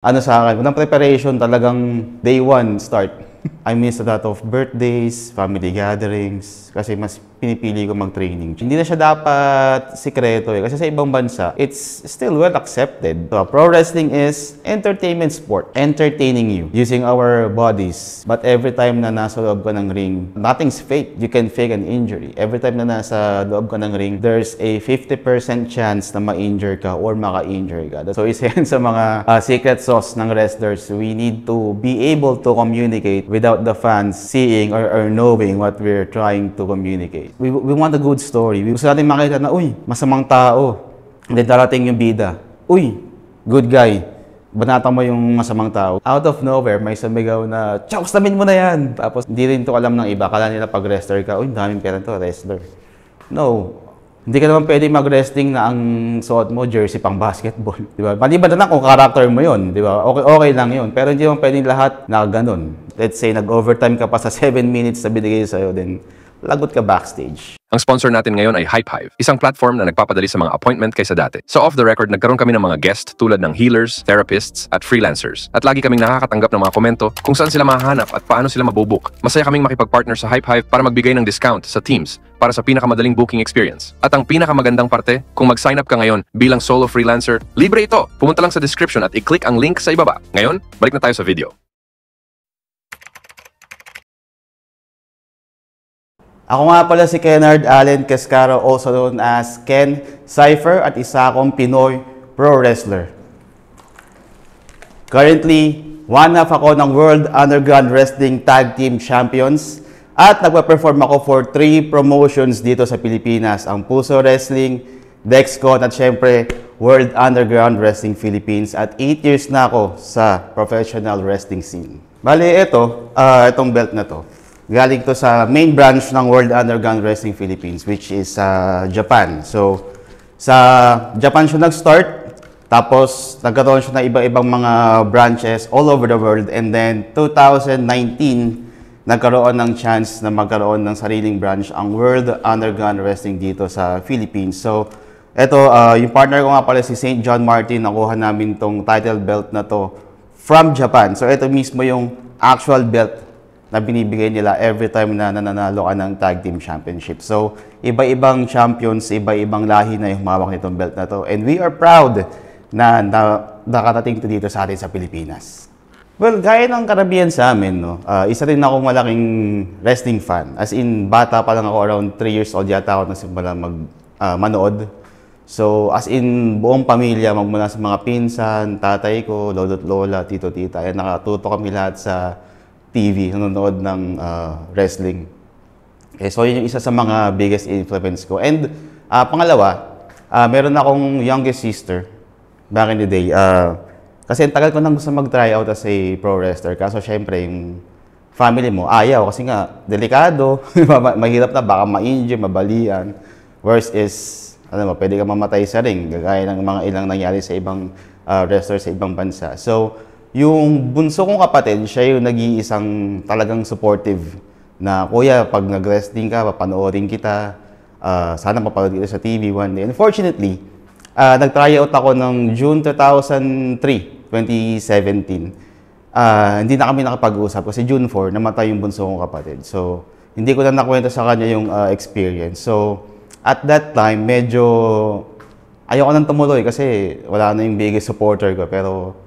Ano sa akin, unang preparation talagang day one start. I miss a lot of birthdays, family gatherings, kasi mas pinipili ko mag-training. Hindi na siya dapat sikreto kasi sa ibang bansa, it's still well accepted. So, pro wrestling is entertainment sport, entertaining you using our bodies. But every time na nasa loob ka ng ring, nothing's fake. You can fake an injury. Every time na nasa loob ka ng ring, there's a 50% chance na ma-injure ka or maka-injure ka. So, isa yan sa mga secret sauce ng wrestlers. We need to be able to communicate without the fans seeing or knowing what we're trying to communicate. We want a good story. Gusto natin makita na, uy, masamang tao. Hindi darating yung bida. Uy, good guy. Banata mo yung masamang tao. Out of nowhere, may sumigaw na, "Chow, stamin mo na yan!" Tapos, hindi rin to alam ng iba. Kala nila pag wrestler ka, uy, daming pera to, wrestler. No. Hindi ka naman pwede mag-wrestling na ang suot mo, jersey pang basketball. Di ba? Maliban na lang kung character mo yun. Di ba? Okay lang yun. Pero hindi naman pwedeng lahat na ganun. Let's say, nag-overtime ka pa sa 7 minutes na binigay sa'yo, then lagot ka backstage. Ang sponsor natin ngayon ay HypeHive, isang platform na nagpapadali sa mga appointment kaysa dati. So off the record, nagkaroon kami ng mga guest tulad ng healers, therapists, at freelancers. At lagi kaming nakakatanggap ng mga komento kung saan sila mahahanap at paano sila mabubook. Masaya kaming makipag-partner sa HypeHive para magbigay ng discount sa teams para sa pinakamadaling booking experience. At ang pinakamagandang parte, kung mag-sign up ka ngayon bilang solo freelancer, libre ito! Pumunta lang sa description at i-click ang link sa ibaba. Ngayon, balik na tayo sa video. Ako nga pala si Kennard Allen Cascaro, also known as Ken Cypher, at isa akong Pinoy pro wrestler. Currently, one half ako ng World Underground Wrestling Tag Team Champions at nagpa-perform ako for 3 promotions dito sa Pilipinas, ang Puso Wrestling, Dexcon, at syempre World Underground Wrestling Philippines, at 8 years na ako sa professional wrestling scene. Bali, itong belt na to. Galing to sa main branch ng World Underground Wrestling Philippines, which is Japan. So, sa Japan siya nag-start, tapos nagkaroon siya ng iba-ibang mga branches all over the world. And then, 2019, nagkaroon ng chance na magkaroon ng sariling branch ang World Underground Wrestling dito sa Philippines. So, yung partner ko nga pala si St. John Martin, nakuha namin tong title belt na to from Japan. So, ito mismo yung actual belt na binibigay nila every time na nananalo ka ng Tag Team Championship. So, iba-ibang champions, iba-ibang lahi na yung hawak nitong belt na to. And we are proud na nakarating to dito sa atin sa Pilipinas. Well, gaya ng karamihan sa amin, no? Isa rin akong malaking wrestling fan. As in, bata pa lang ako, around 3 years old yata ako nagsimula manood. So, as in, buong pamilya, magmula sa mga pinsan, tatay ko, lolo't lola, tito, tita, ay nakatuto kami lahat sa TV, nanonood ng wrestling. Okay, so yun yung isa sa mga biggest influence ko. And pangalawa, meron akong youngest sister back in the day. Kasi tagal ko nang gusto mag-try out as a pro wrestler. Kaso syempre, yung family mo, ayaw. Kasi nga, delikado, mahirap na, baka ma-injure, mabalian. Worst is, pwede ka mamatay sa ring, gagaya ng mga ilang nangyari sa ibang wrestler sa ibang bansa. So, yung bunso kong kapatid, siya yung nag-iisang talagang supportive na, kuya, pag nag-wrestling ka, papanoorin kita, sana mapanood kita sa TV one day. Unfortunately, nag-try out ako ng June 2017. Hindi na kami nakapag-usap kasi June 4, namatay yung bunso kong kapatid. So, hindi ko na nakwento sa kanya yung experience. So, at that time, medyo ayoko nang tumuloy kasi wala na yung biggest supporter ko. Pero,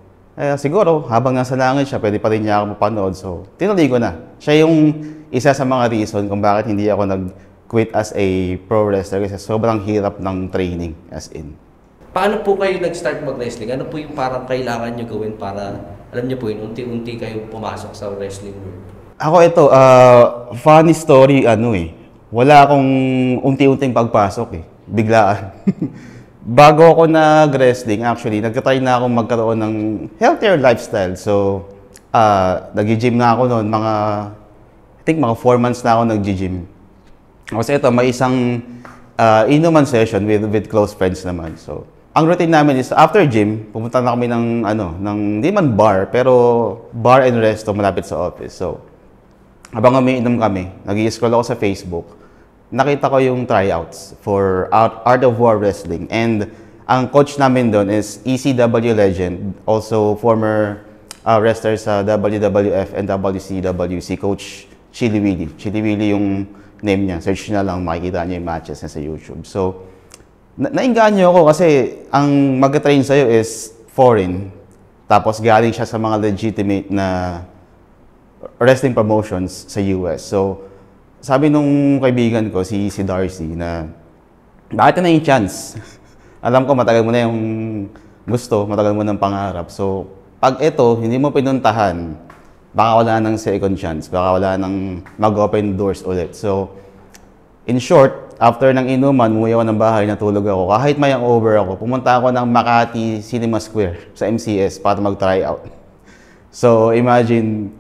siguro, habang nasa langit siya, pwede pa rin niya ako mapanood. So, tinuloy ko na. Siya yung isa sa mga reason kung bakit hindi ako nag-quit as a pro wrestler kasi sobrang hirap ng training, as in. Paano po kayo nag-start mag-wrestling? Ano po yung parang kailangan nyo gawin para, alam nyo po yun, unti-unti kayong pumasok sa wrestling world? Ako Funny story, wala akong unti-unting pagpasok biglaan. Bago ako nag-wrestling, actually, nagtatry na akong magkaroon ng healthier lifestyle. So, nag-gym na ako noon, I think mga 4 months na ako nag-gym. Kasi may isang inuman session with close friends naman. So, ang routine namin is after gym, pumunta na kami ng hindi man bar, pero bar and resto malapit sa office. So, habang umiinom kami, nag-i-scroll ako sa Facebook, nakita ko yung tryouts for Art of War Wrestling. And ang coach namin doon is ECW legend, also former wrestler sa WWF and WCW, si Coach Chili Willy. Chili Willy yung name niya. Search na lang, makikita niyo yung matches niya sa YouTube. So, nainganyo ako kasi ang mag-train sa'yo is foreign. Tapos galing siya sa mga legitimate na wrestling promotions sa US. So, sabi nung kaibigan ko, si Darcy, na bakit na yung chance? Alam ko, matagal mo na yung gusto, matagal mo ng pangarap. So, pag ito, hindi mo pinuntahan, baka wala ng second chance, baka wala ng mag-open doors ulit. So, in short, after ng inuman, umuwi ako ng bahay, natulog ako. Kahit may over ako, pumunta ako ng Makati Cinema Square sa MCS para mag-try out. So, imagine,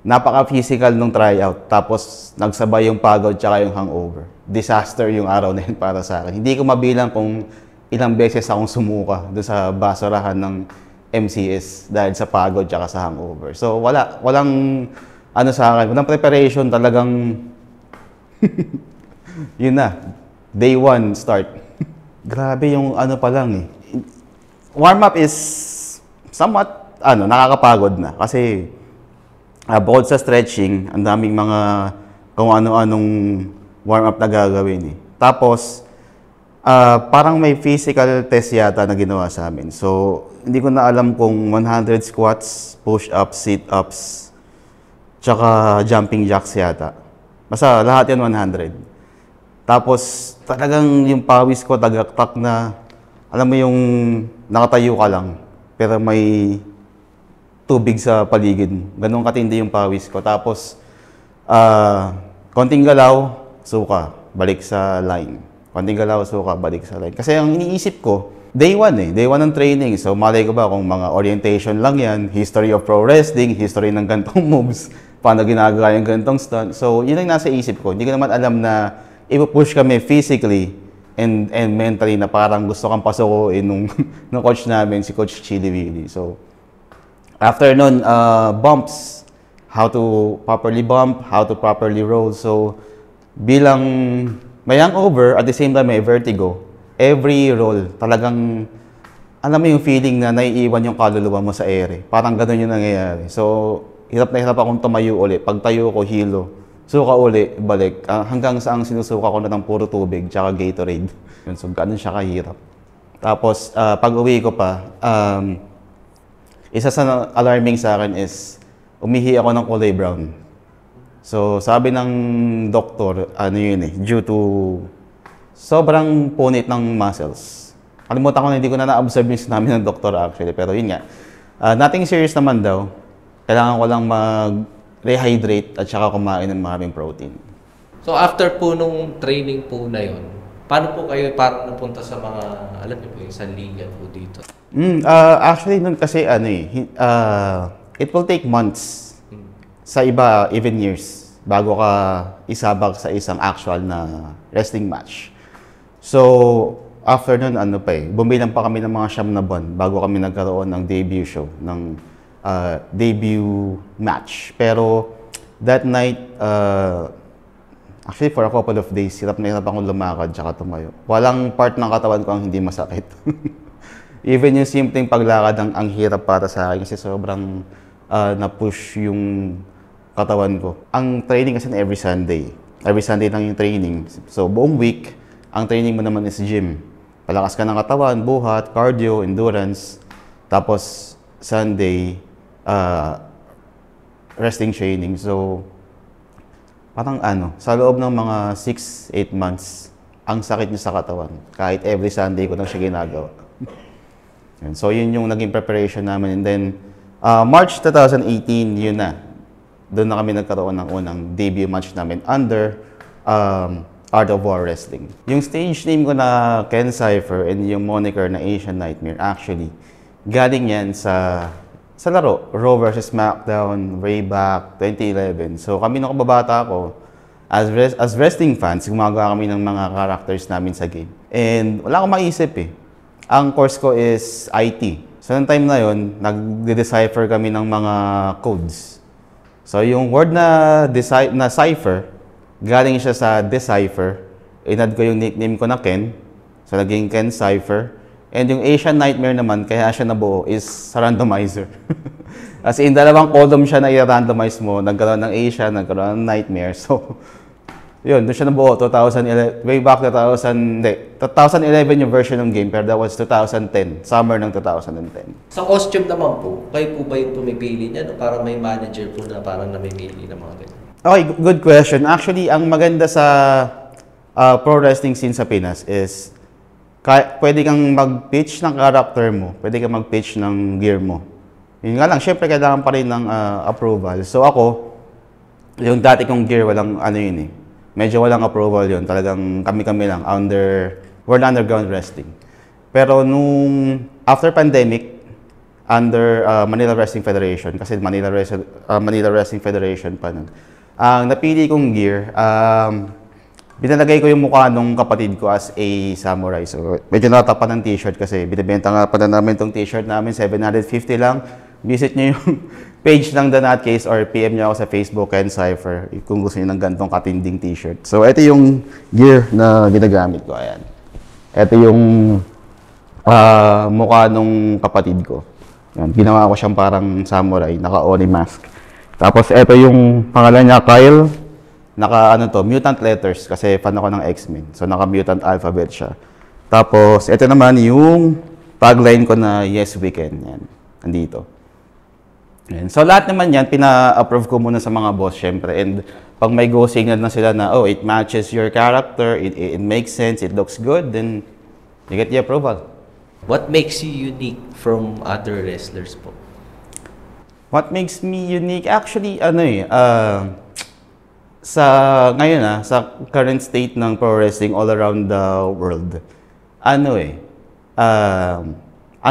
napaka-physical nung tryout, tapos nagsabay yung pagod tsaka yung hangover. Disaster yung araw na yun para sa akin. Hindi ko mabilang kung ilang beses akong sumuka doon sa basurahan ng MCS dahil sa pagod tsaka sa hangover. So walang ano sa akin, walang preparation, talagang yun na, day one start. Grabe yung ano pa lang eh. Warm-up is somewhat nakakapagod na kasi bukod sa stretching, ang daming mga kung ano-anong warm-up na gagawin eh. Tapos, parang may physical test yata na ginawa sa amin. So, hindi ko na alam kung 100 squats, push-ups, sit-ups, tsaka jumping jacks yata. Basta lahat yan 100. Tapos, talagang yung pawis ko tagaktak na, alam mo yung nakatayo ka lang, pero may tubig sa paligid mo. Ganun katindi yung pawis ko. Tapos, konting galaw, suka, balik sa line. Konting galaw, suka, balik sa line. Kasi ang iniisip ko, day one Day one ng training. So, malay ko ba kung mga orientation lang yan, history of pro wrestling, history ng gantong moves, paano ginagawa yung gantong stunt. So, yun ang nasa isip ko. Hindi ko naman alam na ipupush kami physically and mentally na parang gusto kang pasukuin nung coach namin, si Coach Chili Willy. So, after nun, bumps, how to properly bump, how to properly roll. So, bilang may hangover, at the same time may vertigo, every roll, talagang, alam mo yung feeling na naiiwan yung kaluluwa mo sa ere. Parang ganun yung nangyayari. So, hirap na hirap akong tumayo ulit. Pag tayo ko, hilo. Suka uli, balik. Hanggang sa ang sinusuka ko na ng puro tubig, tsaka Gatorade. So, ganun siya kahirap. Tapos, pag uwi ko pa, isa sa alarming sa akin is, umihi ako ng kulay brown. So, sabi ng doktor, due to sobrang punit ng muscles. Kalimutan ko na, hindi ko na na-observe yung sinabi ng doktor actually, pero yun nga. Nothing serious naman daw. Kailangan ko lang mag-rehydrate at saka kumain ng maraming protein. So, after po nung training po na yun, paano po kayo parang napunta sa mga, alam niyo po, yung sanligan po dito? Actually, nun kasi it will take months. Sa iba, even years, bago ka isabak sa isang actual na wrestling match. So, after nun, bumilang pa kami ng mga 9 na buwan bago kami nagkaroon ng debut show, ng debut match. Pero, that night, actually for a couple of days, hirap na hirap akong lumakad tsaka tumayo. Walang part ng katawan ko ang hindi masakit. Even yung simpleng paglakad ang hirap para sa akin kasi sobrang na-push yung katawan ko. Ang training kasi every Sunday. Every Sunday lang yung training. So, buong week, ang training mo naman is gym. Palakas ka ng katawan, buhat, cardio, endurance. Tapos, Sunday, wrestling training. So, parang sa loob ng mga 6-8 months, ang sakit niya sa katawan. Kahit every Sunday ko lang siya ginagawa. So, yun yung naging preparation namin. And then, March 2018, yun na. Doon na kami nagkaroon ng unang debut match namin under Art of War Wrestling. Yung stage name ko na Ken Cypher and yung moniker na Asian Nightmare, actually, galing yan sa laro, Raw vs. SmackDown, way back 2011. So kami nung kababata ko, as wrestling fans, gumagawa kami ng mga characters namin sa game. And wala akong maisip eh. Ang course ko is IT. So noong time na yun, nag-decipher kami ng mga codes. So yung word na cipher, galing siya sa decipher. Inad ko yung nickname ko na Ken. So naging Ken Cypher. And yung Asian Nightmare naman, kaya siya nabuo is sa randomizer. As in, dalawang column siya na i-randomize mo. Nagkaroon ng Asian, nagkaroon ng Nightmare. So, yun, doon siya nabuo. 2011, way back 2011 yung version ng game, pero that was 2010, summer ng 2010. Sa costume naman po, kayo po ba yung pumipili niya? No? Para may manager po na parang namimili ng mga ganyan. Okay, good question. Actually, ang maganda sa pro wrestling scene sa Pinas is pwede kang mag-pitch ng character mo, pwede kang mag-pitch ng gear mo. Yun nga lang, syempre kailangan pa rin ng approval. So ako, yung dati kong gear, walang ano yun eh. Medyo walang approval yun. Talagang kami-kami lang, World Underground Wrestling. Pero nung after pandemic, under Manila Wrestling Federation, kasi Manila Wrestling Federation pa nun, ang napili kong gear, binalagay ko yung mukha nung kapatid ko as a samurai. So, medyo natapan ng t-shirt kasi binibenta nga pa na namin itong t-shirt namin, 750 lang. Visit nyo yung page ng The Nutcase or PM nyo ako sa Facebook and Cypher kung gusto nyo ng gantong katinding t-shirt. So, ito yung gear na ginagamit ko. Ayan. Ito yung mukha nung kapatid ko. Ayan. Ginawa ko siyang parang samurai, naka-Oni mask. Tapos, ito yung pangalan niya, Kyle. Mutant letters kasi fan ako ng X-Men. So, naka-mutant alphabet siya. Tapos, ito naman yung tagline ko na Yes, We Can. Yan. Andito. Yan. So, lahat naman yan, pina-approve ko muna sa mga boss, syempre. And pag may go signal na sila na, oh, it matches your character, it makes sense, it looks good, then you get the approval. What makes you unique from other wrestlers po? What makes me unique? Actually, sa current state ng pro wrestling all around the world, ang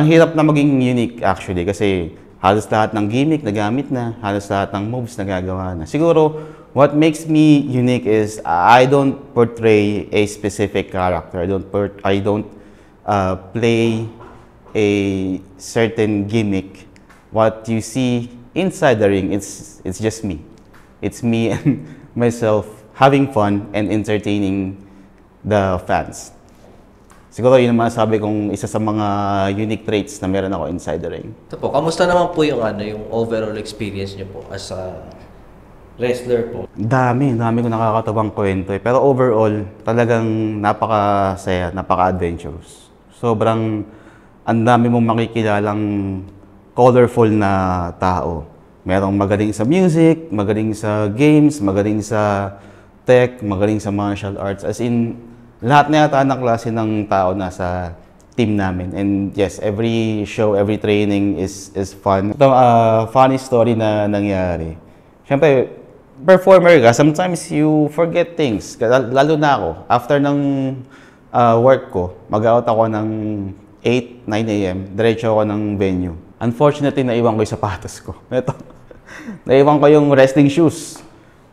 hirap na maging unique actually kasi halos lahat ng gimmick nagamit na, halos lahat ng moves nagagawa na. Siguro, what makes me unique is I don't portray a specific character. I don't play a certain gimmick. What you see inside the ring, it's just me. It's me and myself having fun and entertaining the fans. Siguro yun naman sabi kong isa sa mga unique traits na meron ako inside the ring. Ito po, kamusta naman po yung overall experience niyo po as a wrestler po? Dami ko nakakatawang kwento eh. Pero overall, talagang napakasaya, napaka-adventurous. Sobrang ang dami mong makikilalang colorful na tao. Merong magaling sa music, magaling sa games, magaling sa tech, magaling sa martial arts. As in, lahat na yata ng klase ng tao nasa team namin. And yes, every show, every training is fun. Ito, funny story na nangyari. Siyempre, performer ka, sometimes you forget things. Lalo na ako. After ng work ko, mag-out ako ng 8, 9 a.m. Diretso ako ng venue. Unfortunately, naiwan ko yung sapatos ko. Ito, naiwan ko yung wrestling shoes.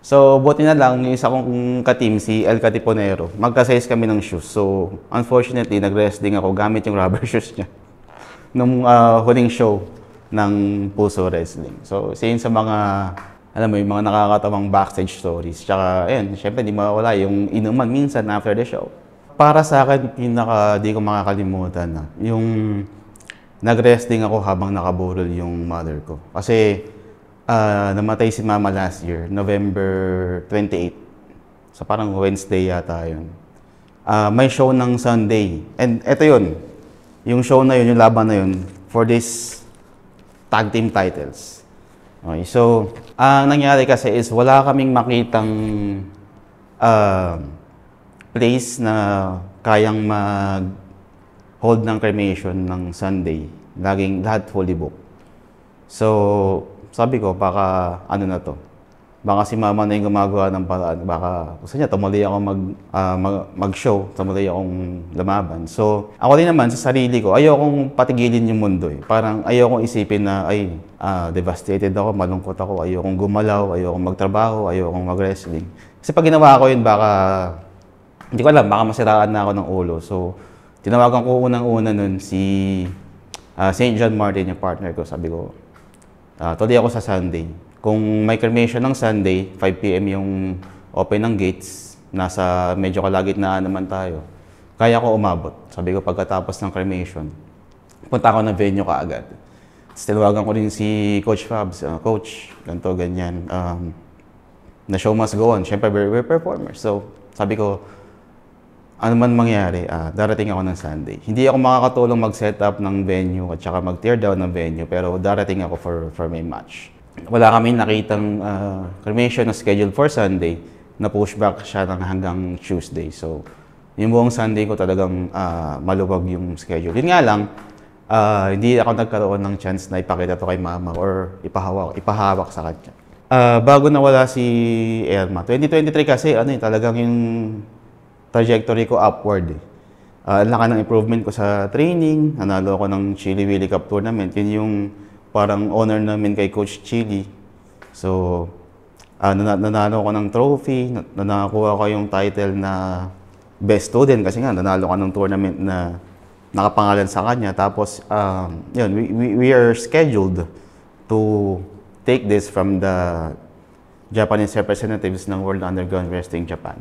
So, buti na lang, yung isa kong ka-team, si El Catiponero, magka-size kami ng shoes. So, unfortunately, nag-wrestling ako gamit yung rubber shoes niya nung huling show ng Puso Wrestling. So, isa yun sa mga, yung mga nakakatawang backstage stories. Tsaka, syempre, di mawawala yung inuman minsan after the show. Para sa akin, di ko makakalimutan na, yung nag-wrestling ako habang nakaburol yung mother ko. Kasi, namatay si Mama last year, November 28. So parang Wednesday yata yun. May show ng Sunday. And eto yun. Yung show na yun, yung laban na yun, for this tag team titles. Okay, so, ang nangyari kasi is wala kaming makitang place na kayang mag-hold ng cremation ng Sunday. Lahat fully booked. So, sabi ko, baka baka si Mama na yung gumagawa ng paraan. Baka gusto niya, tumuli ako mag-show, tumuli akong lumaban. So, ako din naman sa sarili ko, ayokong patigilin yung mundo eh. Parang ayokong isipin na, devastated ako, malungkot ako, ayokong gumalaw, ayokong magtrabaho, ayokong mag-wrestling. Kasi pag ginawa ko yun, baka, hindi ko alam, baka masiraan na ako ng ulo. So, tinawagan ko unang-una nun si St. John Martin, yung partner ko, sabi ko, tuloy ako sa Sunday. Kung may cremation ng Sunday, 5 p.m. yung open ng gates, medyo kalagitnaan naman tayo. kaya ko umabot. Sabi ko pagkatapos ng cremation, punta ako ng venue kaagad. Tilawagan ko rin si Coach Fabs, Coach, ganito, ganyan. The show must go on. Siyempre, we're performers. So, sabi ko, ano man mangyari, darating ako ng Sunday. Hindi ako makakatulong mag-set up ng venue at saka mag-tear down ng venue, pero darating ako for my match. Wala kami nakitang cremation na scheduled for Sunday, na push back siya ng hanggang Tuesday. So, yung buong Sunday ko talagang maluwag yung schedule. Yun nga lang, hindi ako nagkaroon ng chance na ipakita to kay mama or ipahawak sa kanya. Bago nawala si Elma, 2023 kasi talagang yung trajectory ko upward. Ang laki ng improvement ko sa training, nanalo ako ng Chili Willie Cup Tournament. Yun yung parang honor namin kay Coach Chili. So, nanalo ako ng trophy, nakakuha ko yung title na best student kasi nga nanalo ko ng tournament na nakapangalan sa kanya. Tapos, yun, we are scheduled to take this from the Japanese representatives ng World Underground Wrestling Japan.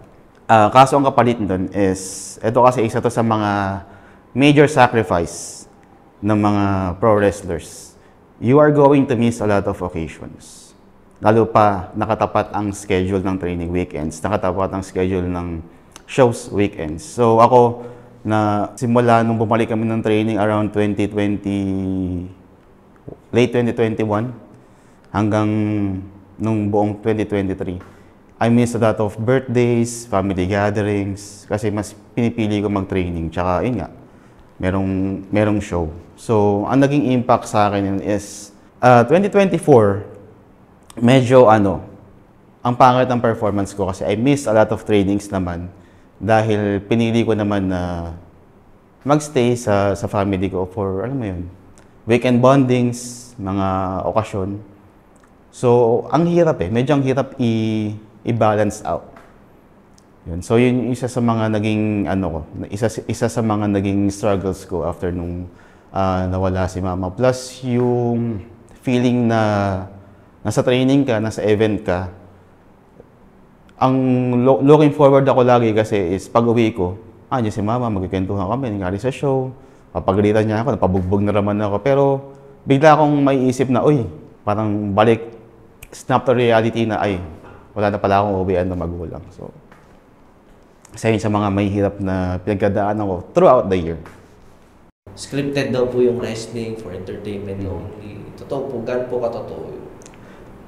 Kaso ang kapalit doon is, ito kasi isa to sa mga major sacrifice ng mga pro wrestlers. You are going to miss a lot of occasions. Lalo pa, nakatapat ang schedule ng training weekends, nakatapat ang schedule ng shows weekends. So ako, na simula nung bumalik kami ng training around 2020, late 2021, hanggang nung buong 2023, I missed a lot of birthdays, family gatherings, kasi mas pinipili ko mag-training. Tsaka, yun nga, merong show. So, ang naging impact sa akin is, 2024, medyo ang pangit ng performance ko kasi I missed a lot of trainings naman. Dahil pinili ko naman na magstay sa family ko for, alam mo yun, weekend bondings, mga okasyon. So, ang hirap medyo ang hirap i-balance out. Yun. So, yun isa sa mga naging, isa sa mga naging struggles ko after nung nawala si mama. Plus, yung feeling na nasa training ka, nasa event ka, ang looking forward ako lagi kasi is pag-uwi ko, diyan si mama, magkikwentuhan kami, nangyari sa show, papagalitan niya ako, napabugbog na naman ako. Pero bigla akong maiisip na, parang balik, snap to reality na, wala na pala akong uwian na magulang. So, isa yun sa mga may hirap na pinagdadaanan ko throughout the year. Scripted daw po yung wrestling for entertainment only. Totoo po, gan po katotoo yun?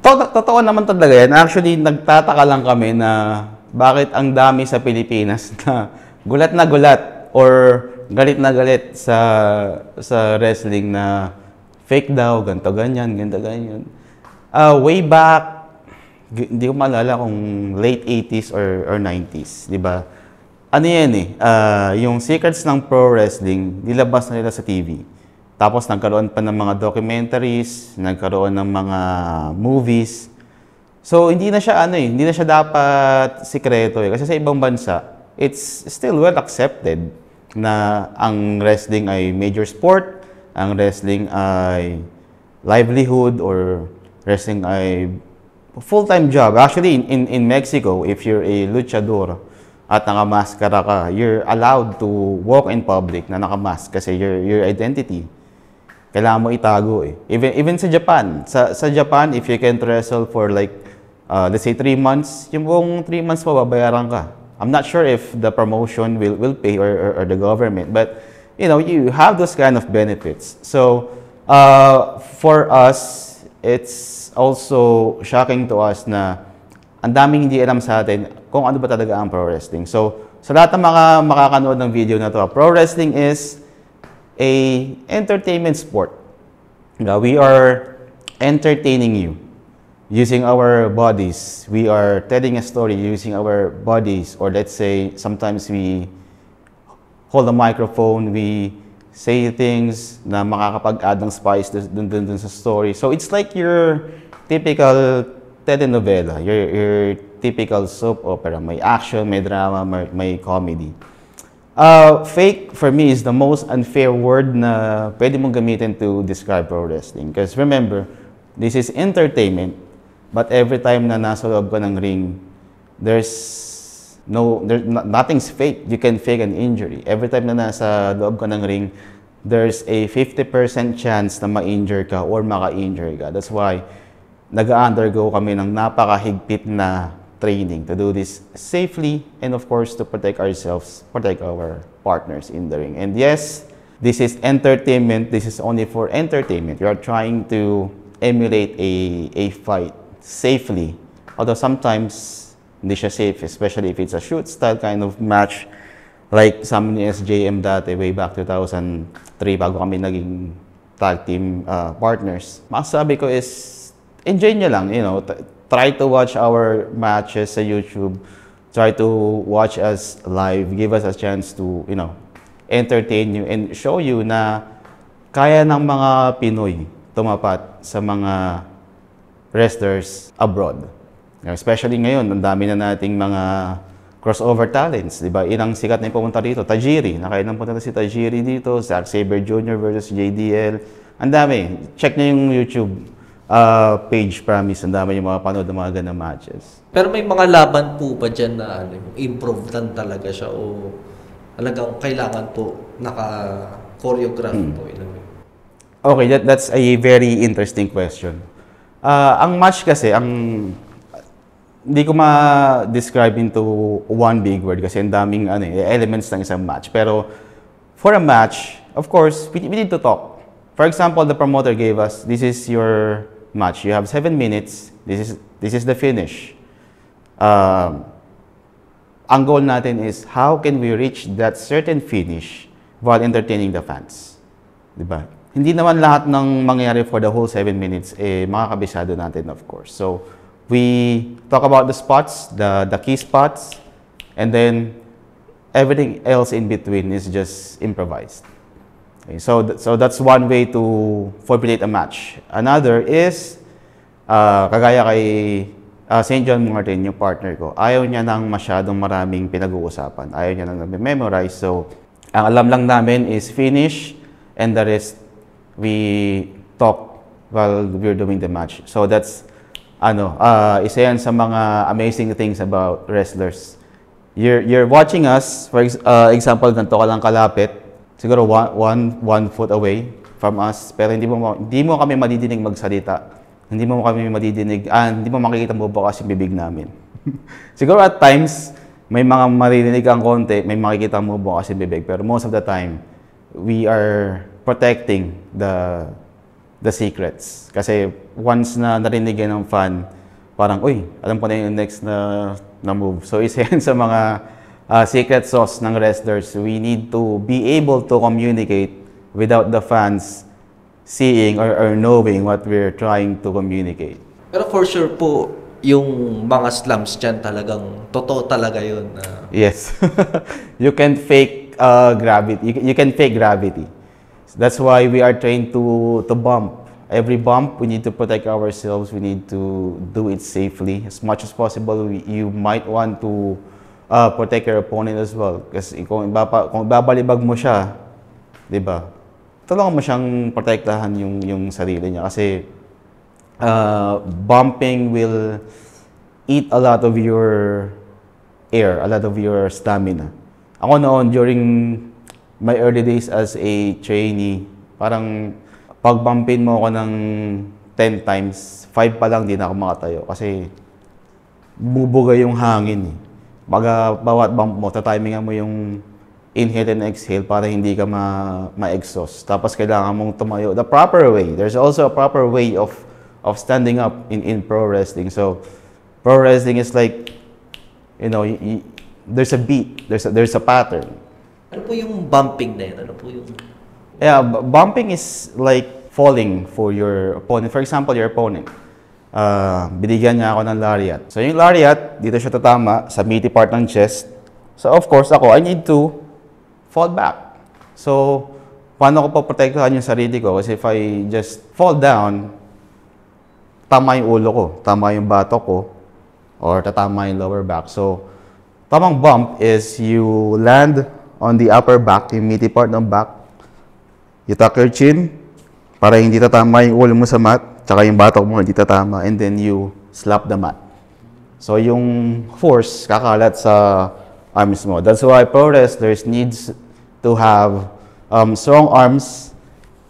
Totoo naman talaga yan. Actually, nagtataka lang kami na bakit ang dami sa Pilipinas na gulat or galit na galit sa wrestling na fake daw, ganito ganyan. Way back, hindi ko maalala kung late 80s or 90s, di ba? Ano yan yung secrets ng pro wrestling, nilabas na nila sa TV. Tapos nagkaroon pa ng mga documentaries, nagkaroon ng mga movies. So hindi na siya hindi na siya dapat sikreto kasi sa ibang bansa, it's still well accepted na ang wrestling ay major sport, ang wrestling ay livelihood or wrestling ay full-time job. Actually in Mexico, if you're a luchador at nakamaskara ka, you're allowed to walk in public na nakamask kasi your identity. Kailangan mo itago Even sa Japan. Sa Japan, if you can't wrestle for like, let's say 3 months, yung buong 3 months mo, babayaran ka. I'm not sure if the promotion will pay or the government, but you have those kind of benefits. So, for us, it's also shocking to us na ang daming hindi alam sa atin kung ano ba talaga ang pro wrestling. So, sa lahat ng mga makakanood ng video na to, pro wrestling is a entertainment sport. We are entertaining you using our bodies. We are telling a story using our bodies, or let's say sometimes we hold a microphone, we say things na makakapag-add ng spice dun sa story. So it's like your typical telenovela, your typical soap opera. May action, may drama, may comedy. Fake, for me, is the most unfair word na pwede mong gamitin to describe pro wrestling. Because remember, this is entertainment, but every time na nasa loob ko ng ring, there's No, nothing's fake. You can fake an injury. Every time na nasa loob ka ng ring, there's a 50% chance na ma-injure ka or maka-injure ka. That's why nag-undergo kami ng napakahigpit na training to do this safely and of course to protect ourselves, protect our partners in the ring. And yes, this is entertainment. This is only for entertainment. You are trying to emulate a fight safely. Although sometimes hindi siya safe, especially if it's a shoot style kind of match like sa amin ni SJM dati way back 2003 bago kami naging tag team partners. Masasabi ko is enjoy nyo lang, you know, try to watch our matches sa YouTube, try to watch us live, give us a chance to, you know, entertain you and show you na kaya ng mga Pinoy tumapat sa mga wrestlers abroad. Especially ngayon, ang dami na nating mga crossover talents, di ba? Ilang sikat na yung pumunta dito. Tajiri, nakailang punta na si Tajiri dito, Zack Sabre Jr. versus JDL. Ang dami. Check nyo yung YouTube page, promise. Ang dami yung mga panood ng mga ganang matches. Pero may mga laban po ba dyan na improve lang talaga siya o talagang kailangan po naka-choreograph po? Okay, that's a very interesting question. Ang match kasi, hindi ko ma-describe into one big word kasi ang daming elements ng isang match. Pero for a match, of course, we need to talk. For example, the promoter gave us, this is your match. You have 7 minutes. This is the finish. Ang goal natin is how can we reach that certain finish while entertaining the fans. Diba? Hindi naman lahat ng mangyayari for the whole 7 minutes makakabisado natin, of course. So, we talk about the spots, the key spots, and then everything else in between is just improvised. Okay, so that's one way to formulate a match. Another is, kagaya kay St. John Martin, yung partner ko, ayaw niya ng masyadong maraming pinag-uusapan. Ayaw niya nang memorize. So, ang alam lang namin is finish, and the rest, we talk while we're doing the match. So that's isa yan sa mga amazing things about wrestlers. You're watching us, for example, ganito ka lang kalapit, siguro one foot away from us, pero hindi mo kami madidinig magsalita. Hindi mo kami madidinig, hindi mo makikita mo bukas yung bibig namin. Siguro at times, may mga maririnig ang konti, may makikita mo bukas yung bibig, pero most of the time, we are protecting the secrets. Kasi once na narinig yan ng fan, parang, uy, alam ko na yung next na move. So isa yan sa mga secret sauce ng wrestlers. We need to be able to communicate without the fans seeing or knowing what we're trying to communicate. Pero for sure po, yung mga slams dyan talagang totoo talaga yun. Yes. You can fake gravity. You can fake gravity. That's why we are trained to bump. Every bump, we need to protect ourselves. We need to do it safely. As much as possible, you might want to protect your opponent as well. Kasi kung babalibag mo siya, di ba? Tulungan mo siyang protektahan yung sarili niya. Kasi bumping will eat a lot of your air, a lot of your stamina. Ako noon, during my early days as a trainee, parang pag-bumpin mo ako ng 10 times, 5 pa lang di na ako makatayo kasi bubuga yung hangin. Bawat bump mo, tatimingan mo yung inhale and exhale para hindi ka ma-exhaust. Tapos kailangan mong tumayo the proper way. There's also a proper way of standing up in pro wrestling. So, pro wrestling is like, you know, there's a beat, there's a pattern. Ano po yung bumping na yun? Ano po yung... Yeah, bumping is like falling for your opponent. For example, your opponent. Binigyan niya ako ng lariat. So yung lariat, dito siya tatama sa meaty part ng chest. So of course, I need to fall back. So, paano ko poprotektahan yung sarili ko? Kasi if I just fall down, tama yung ulo ko, tama yung batok ko, or tatama yung lower back. So, tamang bump is you land on the upper back, yung meaty part ng back. You tuck your chin para hindi tatama yung ulo mo sa mat, tsaka yung batok mo hindi tatama, and then you slap the mat. So, yung force kakalat sa arms mo. That's why pro wrestlers needs to have strong arms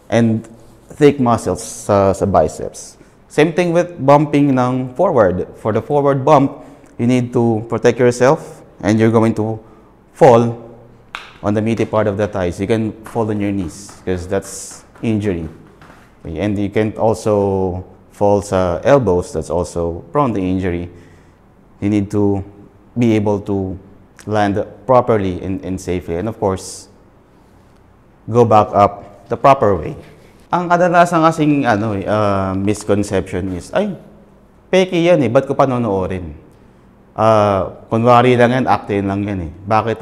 and thick muscles sa biceps. Same thing with bumping ng forward. For the forward bump, you need to protect yourself and you're going to fall on the meaty part of the thighs. You can fall on your knees because that's injury. Okay, and you can also fall sa elbows. That's also prone to injury. You need to be able to land properly and safely. And of course, go back up the proper way. Ang kadalasan kasing misconception is, ay, peke yan ba't ko panonoorin? Kunwari lang yan, acting lang yan Bakit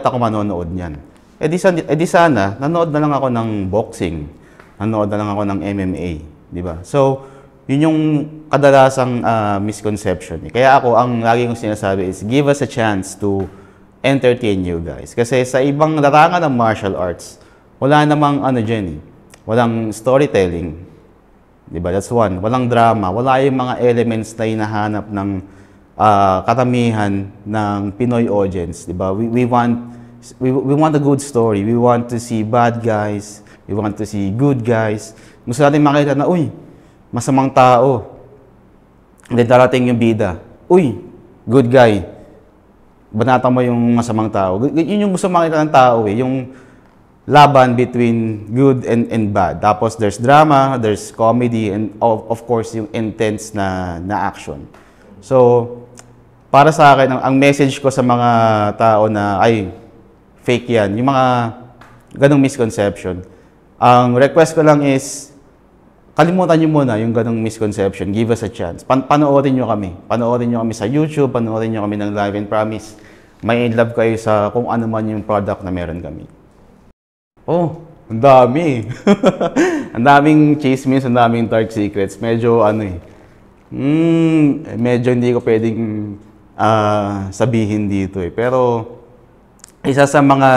ako manonood niyan? Di sana, nanood na lang ako ng boxing, nanood na lang ako ng MMA, di ba? So, yun yung kadalasang misconception. Kaya ako, ang lagi kong sinasabi is, give us a chance to entertain you guys. Kasi sa ibang larangan ng martial arts, wala namang dyan walang storytelling. Diba? That's one. Walang drama. Wala yung mga elements na hinahanap ng katamihan ng Pinoy audience. Diba? We want a good story. We want to see bad guys. We want to see good guys. Gusto natin makita na, uy, masamang tao. Hindi darating yung bida. Uy, good guy. Banata mo yung masamang tao. Yun yung gusto makita ng tao yung laban between good and bad. Tapos there's drama, there's comedy, and of course yung intense na action. So, para sa akin, ang message ko sa mga tao na, ay, fake yan, yung mga ganong misconception, ang request ko lang is, kalimutan nyo muna yung ganong misconception. Give us a chance. Panoorin nyo kami. Panoorin nyo kami sa YouTube, panoorin nyo kami ng Live and Promise. May in love kayo sa kung ano man yung product na meron kami. Oh, ang dami. Ang daming chismis, ang daming dark secrets. Medyo medyo hindi ko pwedeng sabihin dito Pero isa sa mga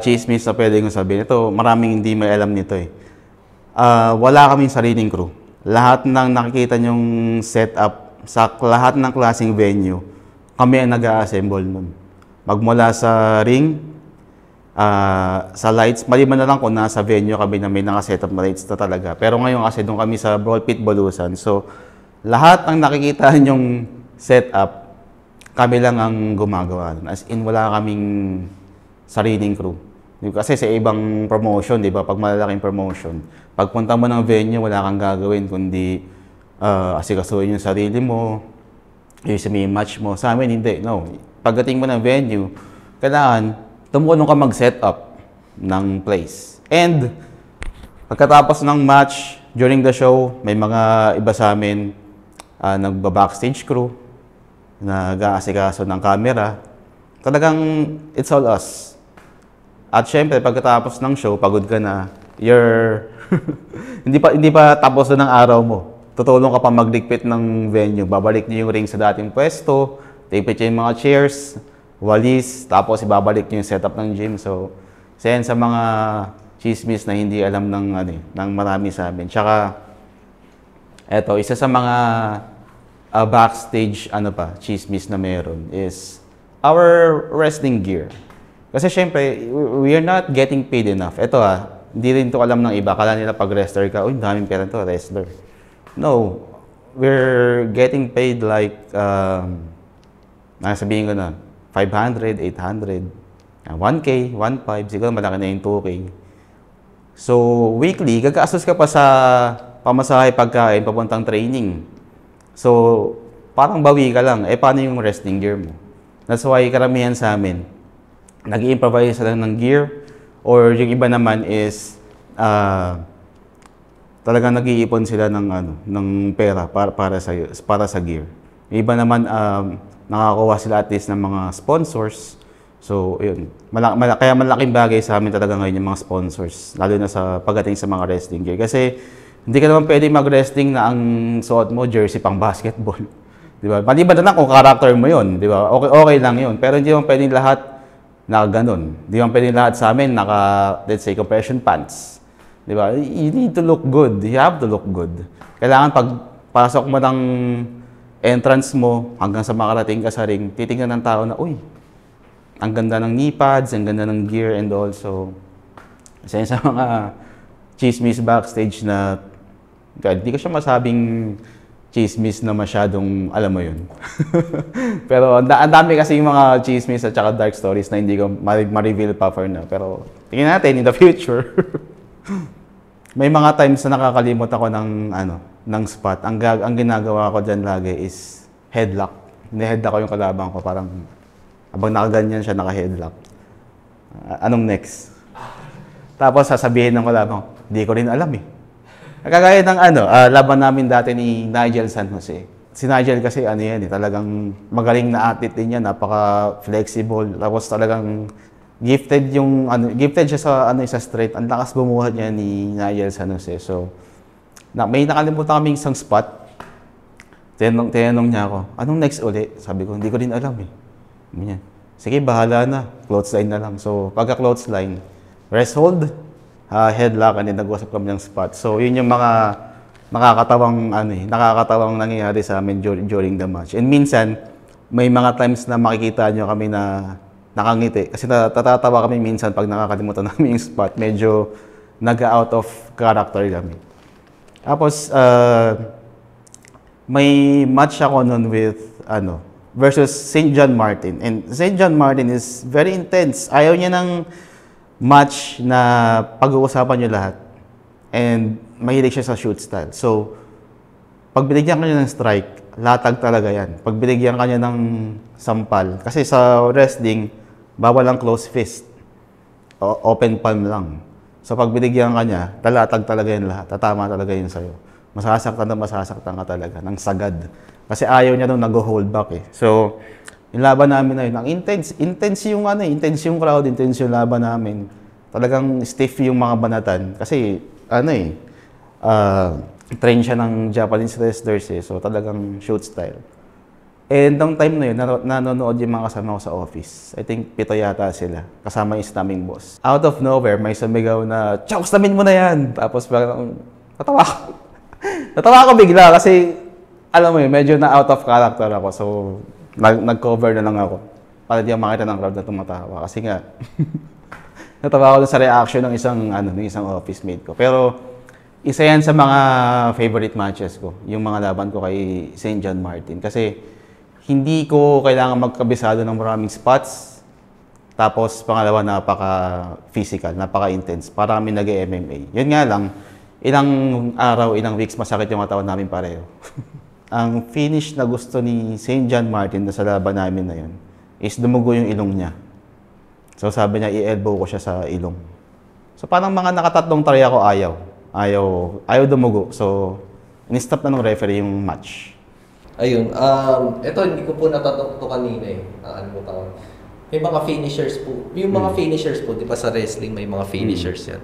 chismis na pwedeng sabihin, ito, maraming hindi may alam nito wala kaming sariling crew. Lahat ng nakikita nyong setup sa lahat ng klaseng venue, kami ang nag-a-assemble nun. Magmula sa ring, sa lights, maliban na lang kung nasa venue kami na may naka-setup na lights na talaga. Pero ngayon kasi doon kami sa Brawl Pit Bulusan. So, lahat ng nakikita nyong setup, kami lang ang gumagawa. As in, wala kaming sariling crew. Kasi sa ibang promotion, di ba? Pag malalaking promotion, pagpunta mo ng venue, wala kang gagawin kundi asikasuhin yung sarili mo, yung match mo. Sa amin, hindi. No. Pagdating mo ng venue, kailangan tumulong ka mag-set up ng place. And pagkatapos ng match, during the show, may mga iba sa amin nagba-backstage crew, nag-aasikaso ng camera. Talagang it's all us. At syempre, pagkatapos ng show, pagod ka na, hindi pa tapos na ng araw mo. Tutulong ka pa magligpit ng venue. Babalik niyo yung ring sa dating pwesto, tapit niyo yung mga chairs, walis, tapos ibabalik niyo yung setup ng gym. So, sen sa mga chismis na hindi alam ng marami sa amin. Tsaka, eto, isa sa mga backstage chismis na meron is our wrestling gear. Kasi syempre, we are not getting paid enough. Ito hindi rin to alam ng iba. Kala nila pag wrestler ka, uy, daming pera to, wrestler. No, we're getting paid like, sabihin ko na, 500, 800, 1K, 1.5, siguro malaki na yung 2K. So, weekly, gagasos ka pa sa pamasahe, pagkain, papuntang training. So, parang bawi ka lang. Paano yung wrestling gear mo? That's why karamihan sa amin, nag-i-improvise lang ng gear, or yung iba naman is talagang nag-iipon sila ng pera para sa gear. Yung iba naman nakakuha sila at least ng mga sponsors. So, yun. Kaya malaking bagay sa amin talaga ngayon yung mga sponsors, lalo na sa pagdating sa mga wrestling gear. Kasi hindi ka naman pwede mag-wrestling na ang suot mo jersey pang basketball. Di ba? Maliban na lang kung character mo yun, di ba? Okay lang yun. Pero hindi naman pwedeng lahat na ganun. Hindi naman pwedeng lahat sa amin let's say, compression pants. Di ba? You need to look good. You have to look good. Kailangan pag pasok mo ng entrance mo hanggang sa makarating ka sa ring, titingnan ng tao na, uy, ang ganda ng knee pads, ang ganda ng gear, and also, isa yun sa mga chismis backstage na, God, di ko siya masabing chismis na masyadong, alam mo yun. Pero ang dami kasi yung mga chismis at saka dark stories na hindi ko ma-reveal pa for now. Pero tingnan natin in the future. May mga times na nakakalimot ako ng spot. Ang ginagawa ko dyan lagi is headlock. Ni-headlock ko yung kalaban ko, parang habang nakaganyan siya, naka-headlock. Anong next? Tapos sasabihin ng kalaban ko, hindi ko rin alam eh. Kagaya ng laban namin dati ni Nigel San Jose. Si Nigel kasi talagang magaling na athlete din yan, napaka-flexible. Tapos talagang gifted siya sa straight. Ang lakas bumuhat niya ni Nigel San Jose. So, may nakalimutan kaming isang spot. Tinanong niya ako, anong next uli? Sabi ko, hindi ko rin alam eh. Sige, bahala na. Clothesline na lang. So, pagka-clothesline, rest hold, headlock, and then nag-usap kami ng spot. So, yun yung mga nakakatawang nangyayari sa amin during the match. And minsan, may mga times na makikita nyo kami na nakangiti. Kasi natatawa kami minsan pag nakakalimutan namin yung spot. Medyo nag-out of character kami. Tapos, may match ako nun with, versus St. John Martin. And St. John Martin is very intense. Ayaw niya ng match na pag-uusapan niyo lahat. And mahilig siya sa shoot style. So, pag binigyan ka niya ng strike, latag talaga yan. Pag binigyan ka niya ng sampal, kasi sa wrestling, bawal ang close fist. Open palm lang. So, pag binigyan ka niya, talatag talaga yan lahat. Tatama talaga yun sa'yo. Masasaktan ka talaga, ng sagad. Kasi ayaw niya nung nag-hold back eh. So, yung laban namin na yun, ang intense yung intense yung crowd, intense yung laban namin. Talagang stiff yung mga banatan. Kasi, train siya ng Japanese wrestlers eh. So, talagang shoot style. And nung time na yun, nanonood yung mga kasama ko sa office. I think 7 yata sila. Kasama yung naming boss. Out of nowhere, may sumigaw na, "Chokestamin mo na yan!" Tapos parang, natawa ko bigla kasi, alam mo yun, medyo na out of character ako. So, nag-cover na lang ako para di makita ng crowd na tumatawa. Kasi nga, natawa ako sa reaction ng isang office mate ko. Pero, isa yan sa mga favorite matches ko, yung mga laban ko kay St. John Martin. Kasi, hindi ko kailangan magkabisado ng maraming spots. Tapos, pangalawa, napaka-physical, napaka-intense. Para kami nag-MMA. Yun nga lang, ilang araw, ilang weeks, masakit yung katawan namin pareho. Ang finish na gusto ni St. John Martin sa laban namin na yun is dumugo yung ilong niya. So sabi niya, i-elbow ko siya sa ilong. So parang mga nakatatlong try ako, ayaw dumugo. So, in-stop na ng referee yung match. Ayun, ito hindi ko po natatanong to kanina eh. May mga finishers po. Yung mga finishers po, di ba sa wrestling may mga finishers yan.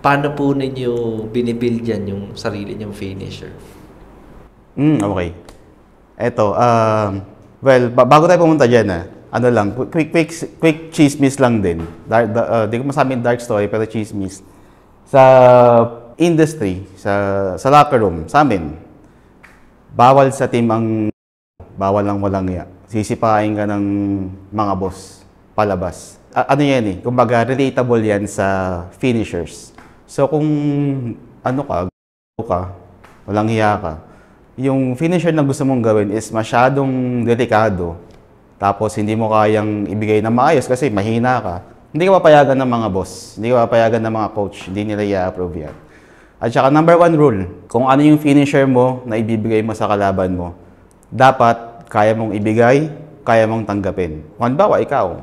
Paano po ninyo binibuild yan yung sarili niyong finisher? Okay. Eto, bago tayo pumunta dyan, quick chismis lang din. Di ko masabing dark story, pero chismis. Sa industry, sa locker room, sa amin, bawal sa team bawal lang walang iya. Sisipain ka ng mga boss, palabas. Yan eh, kumbaga relatable yan sa finishers. So kung walang hiya ka, yung finisher na gusto mong gawin is masyadong delikado, tapos hindi mo kayang ibigay na maayos kasi mahina ka, hindi ka papayagan ng mga boss, hindi ka papayagan ng mga coach, hindi nila i-approve yan. At saka number 1 rule, kung ano yung finisher mo na ibibigay mo sa kalaban mo, dapat kaya mong ibigay, kaya mong tanggapin. Kung halimbawa, ikaw,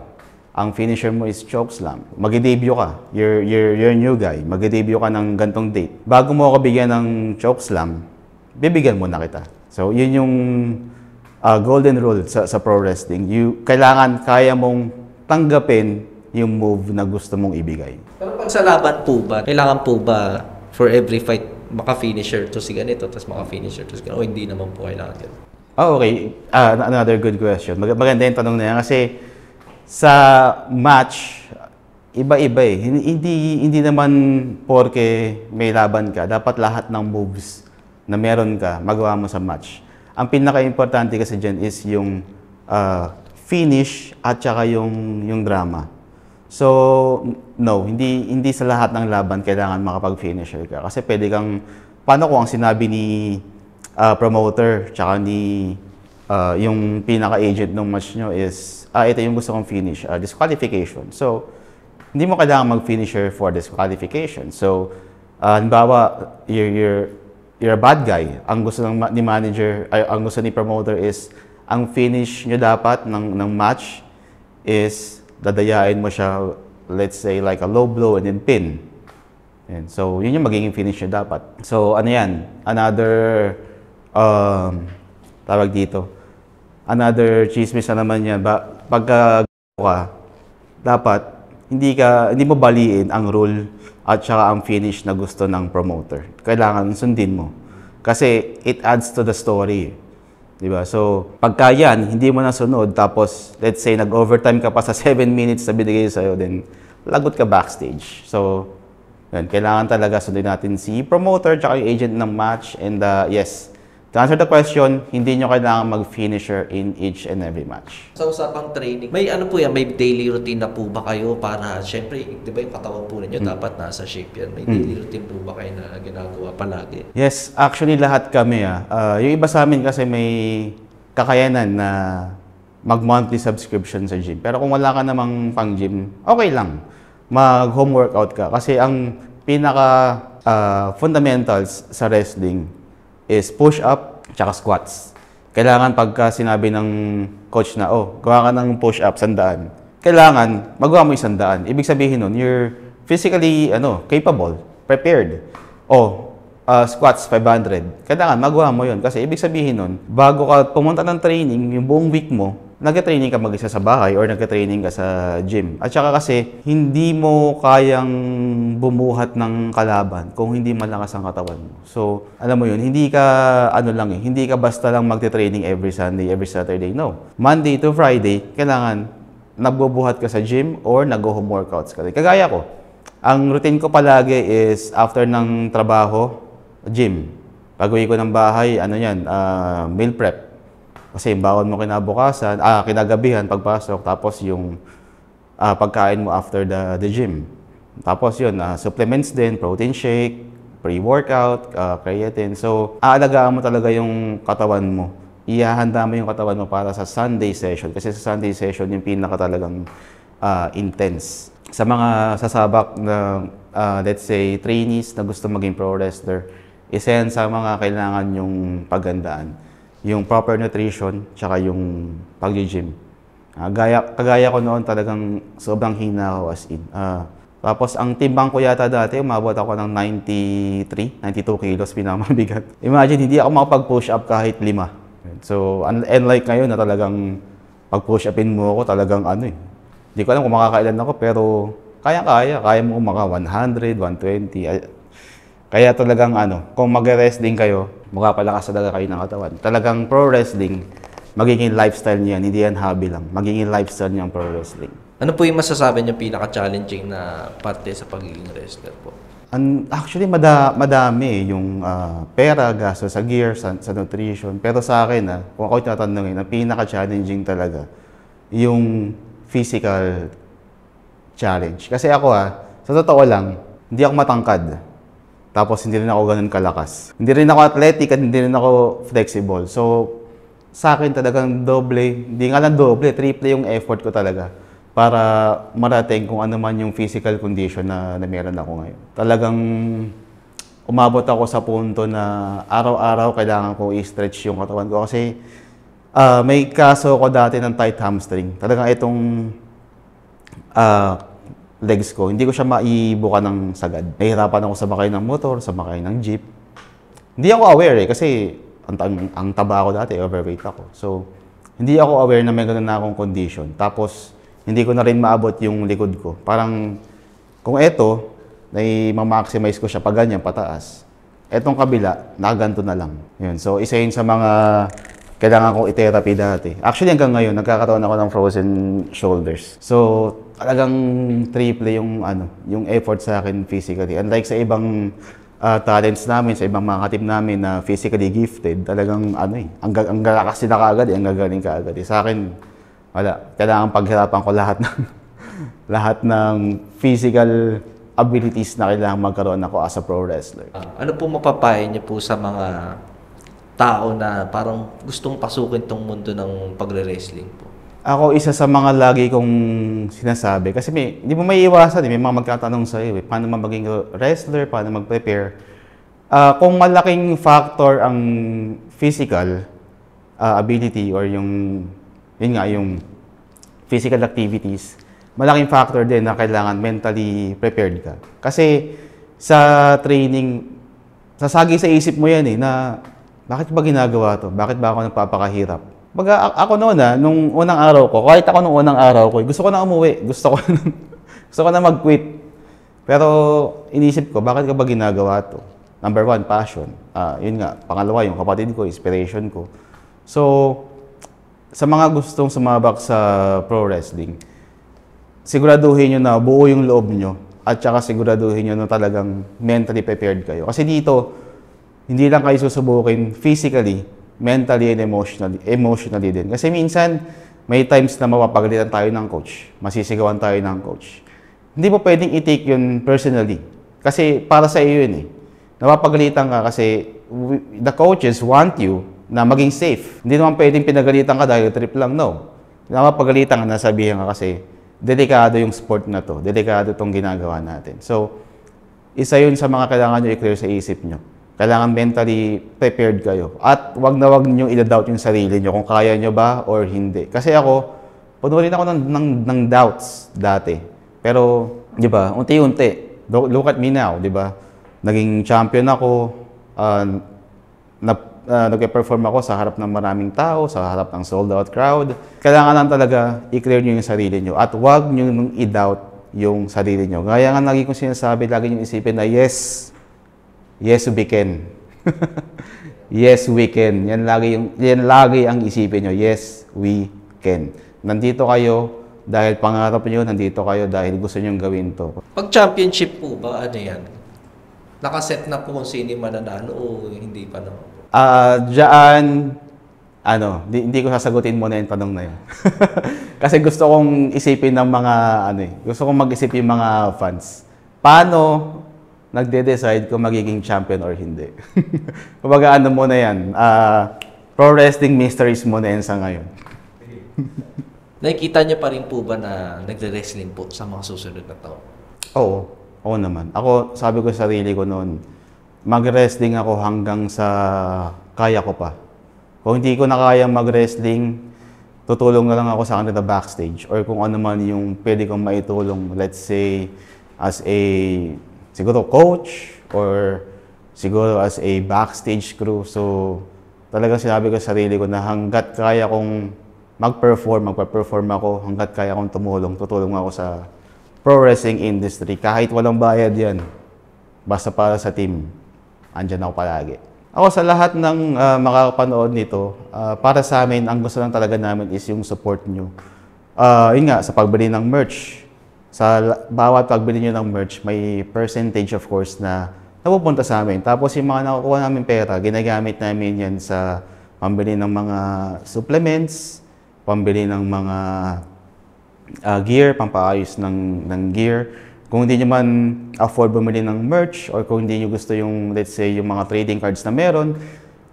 ang finisher mo is chokeslam, mag-debut ka, you're new guy, mag-debut ka ng gantong date. Bago mo ako bigyan ng chokeslam, bibigyan mo na kita. So, yun yung golden rule sa pro wrestling. Kailangan kaya mong tanggapin yung move na gusto mong ibigay. Pero pag sa laban po ba, kailangan po ba for every fight maka-finisher to si ganito, tapos maka-finisher to si ganito, o hindi naman po kailangan ganito? Okay. Another good question. Maganda yung tanong na yan kasi sa match, iba-iba eh. Hindi naman porke may laban ka, dapat lahat ng moves na meron ka, magawa mo sa match. Ang pinaka-importante kasi dyan is yung finish at saka yung drama. So, no, hindi sa lahat ng laban kailangan makapag-finisher ka. Kasi pwede kang, paano kung ang sinabi ni promoter tsaka ni yung pinaka-agent ng match nyo is, ito yung gusto kong finish, disqualification. So, hindi mo kailangan mag-finisher for disqualification. So, halimbawa, you're a bad guy. Ang gusto ni manager, ang gusto ni promoter is, ang finish nyo dapat ng match is, dadayain mo siya, let's say, like a low blow and then pin. And so, yun yung magiging finish nyo dapat. So, ano yan? Another, tawag dito, another chismis na naman yan. Pagka ka, dapat, hindi mo baliin ang rule at saka ang finish na gusto ng promoter. Kailangan sundin mo. Kasi it adds to the story. Diba? So, pagka yan, hindi mo nasunod, tapos, let's say, nag-overtime ka pa sa 7 minutes na binigay sa'yo, then, lagot ka backstage. So, yan, kailangan talaga sundin natin si promoter tsaka yung agent ng match. And yes, to answer the question, hindi nyo kailangan mag-finisher in each and every match. Sa usapang training, may ano po yan, may daily routine na po ba kayo para, syempre, di ba yung katawan po ninyo, dapat nasa shape yan. May daily routine po ba kayo na ginagawa palagi? Yes, actually lahat kami. Yung iba sa amin kasi may kakayanan na mag-monthly subscription sa gym. Pero kung wala ka namang pang-gym, okay lang. Mag-home workout ka. Kasi ang pinaka fundamentals sa wrestling is push-up tsaka squats. Kailangan pagka sinabi ng coach na, gawa ka ng push-up, 100. Kailangan, magawa mo 100. Ibig sabihin nun, you're physically capable, prepared. Squats, 500. Kailangan, magawa mo yun. Kasi ibig sabihin nun, bago ka pumunta ng training, yung buong week mo, nag-training ka mag-isa sa bahay or nag-training ka sa gym. At saka kasi, hindi mo kayang bumuhat ng kalaban kung hindi malakas ang katawan mo. So, alam mo yun, hindi ka, hindi ka basta lang mag-training every Sunday, every Saturday. No. Monday to Friday, kailangan nagbubuhat ka sa gym or nag-home workouts ka. Kagaya ko, ang routine ko palagi is after ng trabaho, gym. Pag-uwi ko ng bahay, meal prep. Kasi yung bawon mo kinabukasan, kinagabihan, pagpasok, tapos yung pagkain mo after the gym. Tapos yun, supplements din, protein shake, pre-workout, creatine. So, aalagaan mo talaga yung katawan mo. Ihahanda mo yung katawan mo para sa Sunday session. Kasi sa Sunday session, yung pinaka talagang intense. Sa mga sasabak na, let's say, trainees na gusto maging pro wrestler, isa yan sa mga kailangan yung paggandaan. Yung proper nutrition, tsaka yung pag-gym. Kagaya ko noon talagang sobrang hina ako as in. Tapos ang timbang ko yata dati, umabot ako ng 92 kilos, pinamabigat. Imagine, hindi ako makapag-push up kahit 5. So, unlike ngayon na talagang pag-push upin mo ako, talagang Hindi ko alam kung makakailan ako, pero kaya mo maka 100, 120. Kaya talagang kung mag-wrestling kayo, magpapalakas talaga kayo ng katawan. Talagang pro wrestling, magiging lifestyle niyan, hindi yan hobby lang. Magiging lifestyle niyan pro wrestling. Ano po yung masasabi niyo pinaka-challenging na parte sa pagiging wrestler po? Actually, madami yung pera, gasto sa gear, sa nutrition. Pero sa akin, kung ako tatanungin, ang pinaka-challenging talaga, yung physical challenge. Kasi ako, sa totoo lang, hindi ako matangkad. Tapos hindi rin ako ganun kalakas. Hindi rin ako athletic at hindi rin ako flexible. So, sa akin talagang hindi nga lang doble, triple yung effort ko talaga para marating kung ano man yung physical condition na meron ako ngayon. Talagang umabot ako sa punto na araw-araw kailangan ko i-stretch yung katawan ko kasi may kaso ko dati ng tight hamstring. Talagang itong legs ko, hindi ko siya maibuka ng sagad. Nahihirapan ako sa bakay ng motor, sa bakay ng jeep. Hindi ako aware kasi ang taba ako dati, overweight ako. So, hindi ako aware na may ganun na akong condition. Tapos, hindi ko na rin maabot yung likod ko. Parang, kung eto, ma-maximize ko siya pag ganyan, pataas. Etong kabila, nakaganto na lang. Yun. So, isa yun sa mga kailangan kong i-therapy dati. Actually, hanggang ngayon, nagkakaroon ako ng frozen shoulders. So, talagang triple yung effort sa akin physically. Unlike sa ibang talents namin, sa ibang mga team namin na physically gifted, talagang ang galakas sila kaagad, ang gagaling kaagad. Sa akin, wala. Kailangan paghirapan ko lahat ng lahat ng physical abilities na kailangan magkaroon ako as a pro wrestler. Ano po mapapayo niyo po sa mga tao na parang gustong pasukin tong mundo ng pagre-wrestling po? Ako, isa sa mga lagi kong sinasabi, kasi hindi mo may iwasan, may mga magtatanong sa'yo, paano maging wrestler, paano mag-prepare. Kung malaking factor ang physical ability or yung physical activities, malaking factor din na kailangan mentally prepared ka. Kasi sa training, sasagi sa isip mo yan na bakit ba ginagawa to? Bakit ba ako nagpapakahirap? Ako noon nung unang araw ko, kahit ako nung unang araw ko, gusto ko na umuwi. Gusto ko na mag-quit. Pero inisip ko, bakit ka ba ginagawa to? Number 1, passion. Yun nga. Pangalawa, yung kapatid ko, inspiration ko. So, sa mga gustong sumabak sa pro wrestling, siguraduhin nyo na buo yung loob nyo at saka siguraduhin nyo na talagang mentally prepared kayo. Kasi dito, hindi lang kayo susubukin physically, mentally and emotionally din. Kasi minsan, may times na mapapagalitan tayo ng coach. Masisigawan tayo ng coach. Hindi mo pwedeng i-take yun personally. Kasi para sa iyo yun Napapagalitan ka kasi the coaches want you na maging safe. Hindi naman pwedeng pinagalitan ka dahil trip lang, no. Napapagalitan ka, nasabihan ka kasi delikado yung sport na to. Delikado tong ginagawa natin. So, isa yun sa mga kailangan nyo i-clear sa isip nyo. Kailangan mentally prepared kayo. At wag na wag niyo i-doubt yung sarili niyo kung kaya niyo ba or hindi. Kasi ako, puno rin ako ng doubts dati. Pero, di ba, unti-unti. Look at me now, di ba? Naging champion ako. Nag-perform ako sa harap ng maraming tao, sa harap ng sold-out crowd. Kailangan lang talaga i-clear niyo yung sarili niyo. At wag niyo nung i-doubt yung sarili niyo. Gaya nga lagi kong sinasabi, lagi niyo isipin na yes, we can. Yes, we can. Yan lagi ang isipin nyo. Yes, we can. Nandito kayo dahil pangarap nyo, nandito kayo dahil gusto nyo gawin to. Pag championship po ba, ano yan? Nakaset na po kung sino yung mananalo o hindi pa naman? Hindi ko sasagutin muna yung tanong na yun. Kasi gusto kong isipin ng mga, gusto kong mag-isip yung mga fans. Paano nagde-decide kung magiging champion or hindi? Kumbaga muna yan, pro wrestling mysteries muna yan sa ngayon. Nakikita niyo pa rin po ba na nagre-wrestling po sa mga susunod na taon? Oo naman. Ako, sabi ko sa sarili ko noon, mag-wrestling ako hanggang sa kaya ko pa. Kung hindi ko na kaya mag-wrestling, tutulong na lang ako sa kanila backstage or kung ano man yung pwede kong maitulong, let's say, as a siguro coach or siguro as a backstage crew. So, talagang sinabi ko sa sarili ko na hanggat kaya kong magpa-perform ako, hanggat kaya kong tutulong ako sa pro wrestling industry. Kahit walang bayad yan, basta para sa team, andyan ako palagi. Ako sa lahat ng makakapanood nito, para sa amin, ang gusto lang talaga namin is yung support nyo. Yun nga, sa pagbili ng merch. Sa bawat pagbili nyo ng merch, may percentage of course na napupunta sa amin. Tapos yung mga nakukuha namin pera, ginagamit namin yan sa pambili ng mga supplements, pambili ng mga gear, pampaayos ng gear. Kung hindi nyo man afford bumili ng merch or kung hindi nyo gusto yung, let's say, yung mga trading cards na meron,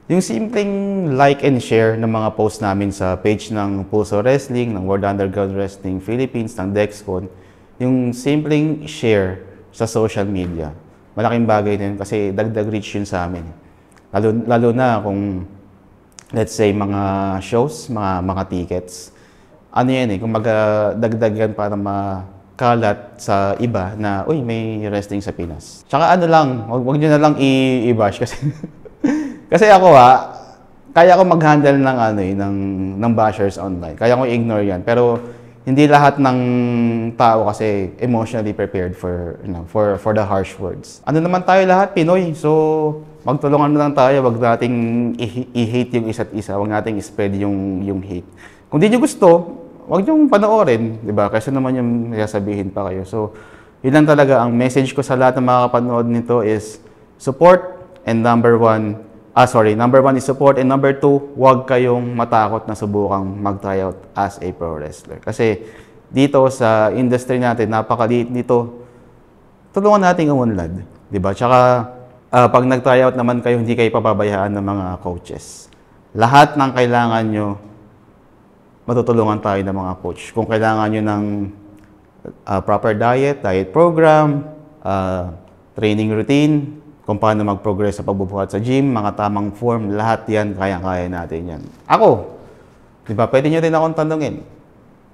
yung simpleng like and share ng mga post namin sa page ng Pulso Wrestling, ng World Underground Wrestling Philippines, ng Dexcon, yung simpleng share sa social media. Malaking bagay din kasi dagdag reach yun sa amin. Lalo na kung, let's say, mga shows, mga tickets. Kung dagdag yan para makalat sa iba na, uy, may wrestling sa Pinas. Tsaka wag nyo na lang i-bash kasi, kasi ako kaya ko mag-handle ng bashers online. Kaya ko i-ignore yan. Pero, hindi lahat ng tao kasi emotionally prepared for the harsh words. Naman tayo lahat, Pinoy. So, magtulungan na lang tayo. Wag nating i-hate yung isa't isa. Wag nating i-spread yung hate. Kung di nyo gusto, wag nyo panoorin. Diba? Kasi naman yung sasabihin pa kayo. So, yun lang talaga. Ang message ko sa lahat ng makakapanood nito is support, and number one is support, and number two, huwag kayong matakot na subukang mag-tryout as a pro wrestler. Kasi dito sa industry natin, napakaliit nito, tulungan natin umunlad. Diba? Tsaka, pag nag-tryout naman kayo, hindi kayo papabayaan ng mga coaches. Lahat ng kailangan nyo, matutulungan tayo ng mga coach. Kung kailangan nyo ng proper diet program, training routine, kung paano mag-progress sa pagbubuhat sa gym, mga tamang form, lahat yan, kaya-kaya natin yan. Ako, di ba, pwede nyo rin akong tanungin.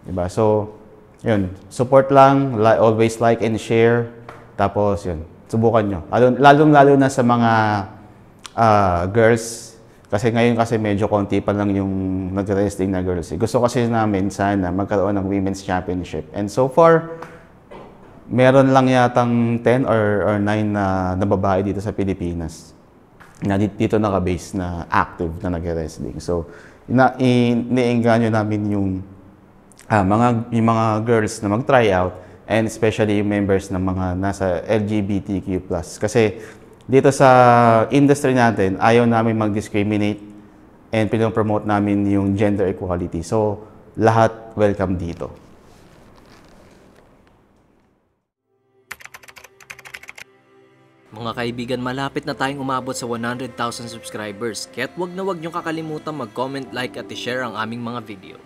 Di ba? So, yun, support lang, always like and share, tapos yun, subukan nyo. Lalo na sa mga girls, kasi ngayon medyo konti pa lang yung nag-wrestling na girls. Gusto kasi namin sana magkaroon ng women's championship. And so far, meron lang yatang 10 or 9 na babae dito sa Pilipinas na dito naka-base na active na nag-wrestling. So, iniengganyo namin yung mga girls na mag-try out, and especially yung members ng mga nasa LGBTQ+. Kasi dito sa industry natin, ayaw namin mag-discriminate and pinopromote namin yung gender equality. So, lahat welcome dito. Mga kaibigan, malapit na tayong umabot sa 100,000 subscribers. Kaya't wag na wag niyong kakalimutan mag-comment, like at i-share ang aming mga video.